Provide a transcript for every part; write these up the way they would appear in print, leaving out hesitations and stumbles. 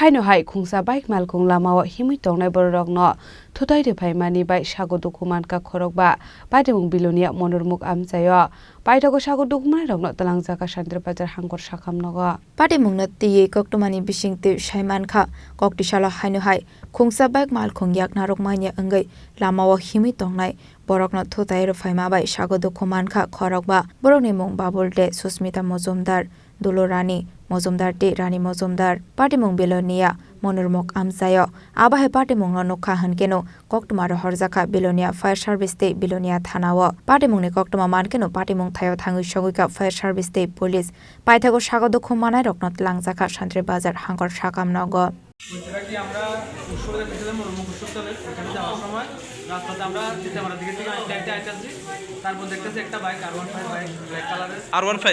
haino hai khungsa bike malkhung lamao himui tongnai borokno Thuthaiwi Rwphaimani bai Sago Dukhumankha khorokba paidimung bilonia monormuk amchayo paithago Sago Dukhumankha rokno talangjaka Shantir Bazar hangkor sakamnogo paidimungno tiye koktomani bisingte Rwphaimani koktisala haino hai khungsa bike malkhung yakna rokmanya angai lamao himui tongnai borokno Thuthaiwi Rwphaimani bai Sago Dukhumankha khorokba borokni mung Babulde Susmita Mojumdar Dulorani Mojumdar de Rani Mojumdar patimung bilonia monormok amsayo abahe patimung nokha hankeno koktuma horjaka bilonia fire service te bilonia thanao patimung ni koktuma mankeno patimung thayo thangui sogika fire service te police paithago Sago Dukhumankha rokno langjaka Shantir Bazar hangkor sakamnogo কি আমরা উৎসবের পেছনে মনোমুখ উৎসবস্থলে এখানে যাওয়ার সময় রাস্তাতে আমরা চিত্তামারা দিকে থেকে একটা আইতাছি তারপর দেখতেছি একটা বাইক R15 বাইক ব্ল্যাক কালারের R15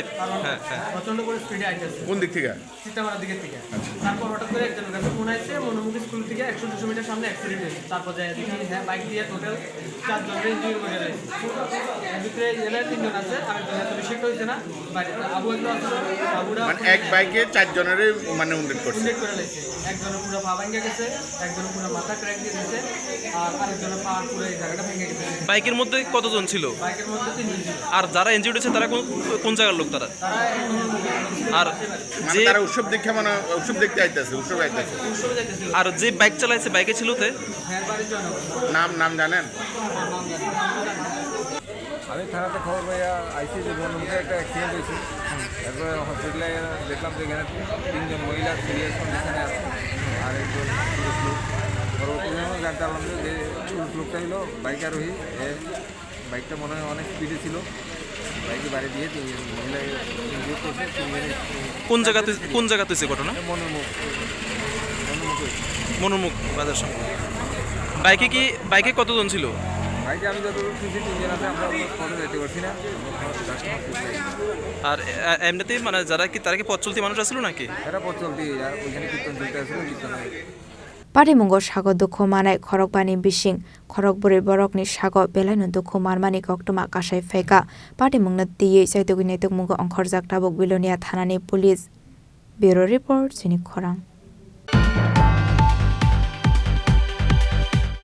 হ্যাঁ হ্যাঁ প্রচন্ড করে স্পিডে আইতাছে কোন দিক থেকে চিত্তামারা দিকে থেকে তারপর হঠাৎ করে একজনের কাছে ফোন আইছে মনোমুখ স্কুল থেকে 100-200 মিটার সামনে অ্যাক্সিডেন্ট হয়েছে তারপর যায় দেখি হ্যাঁ বাইক দিয়ে টোটাল 4 জনের ইনজুরি হয়ে গেছে এর ভিতরে জেলার 3 জন আছে আর একজন এত বেশি হইছে না আবু একজন আছে আবুরা মানে এক বাইকে 4 জনের মানে উন্ডেট করছে করে লাইছে একজনের পুরো পা ভেঙে গেছে একজনের পুরো মাথা ক্র্যাক দিয়ে দিয়েছে আর আরেকজনের পা পুরো এই জায়গাটা ভেঙে গেছে বাইকের মধ্যে কতজন ছিল বাইকের মধ্যে 3 জন ছিল আর যারা ইনজিউর্ড হয়েছে তারা কোন জায়গার লোক তারা আর যে তারা উৎসব দেখে মানে উৎসব দেখতে আইতাছে উৎসব আইতাছে আর যে বাইক চালাইছে বাইকে ছিল তে নাম জানেন আমি থানাতে খবর পাইয়া আইসি যে মনোমুখে একটা অ্যাক্সিডেন্ট হয়েছে তারপরে হসপিটালে দেখলাম যে এখানে 3 জন মহিলা সিরিয়াস কন্ডিশনে আছে আর একজন পুরুষ লোক পরবর্তীতে আমি জানতে পারলাম যে পুরুষ লোকটা হলো বাইক আরোহী বাইকটা মনে হয় অনেক স্পিডে ছিল বাইকে বাড়ি দিয়ে 3 জন মহিলা ইনজিউর করছে 3 জনের কোন জায়গাতে ঘটনা মনোমুখ বাজার সঙ্গে বাইকে কতজন ছিল বাইকে আমি যতদূর শুনছি 3 জন আছে আমরা ফটো যেতে পারছি না আর এমনিতে মানে যারা কি তারা কি পথ চলতি মানুষ আসলো নাকি এরা পথ চলতি আর ওইখানে কীর্তন চলতে আসলো কীর্তনে patimung Sago Dukhumankha khorokbani bising khorokburi borokni Sago belaino Dukhumankha koktoma kasai faika patimungno tiye saitogini tukmungo ongkhorjak tabuk bilonia thanani police bureau report Chini Khorang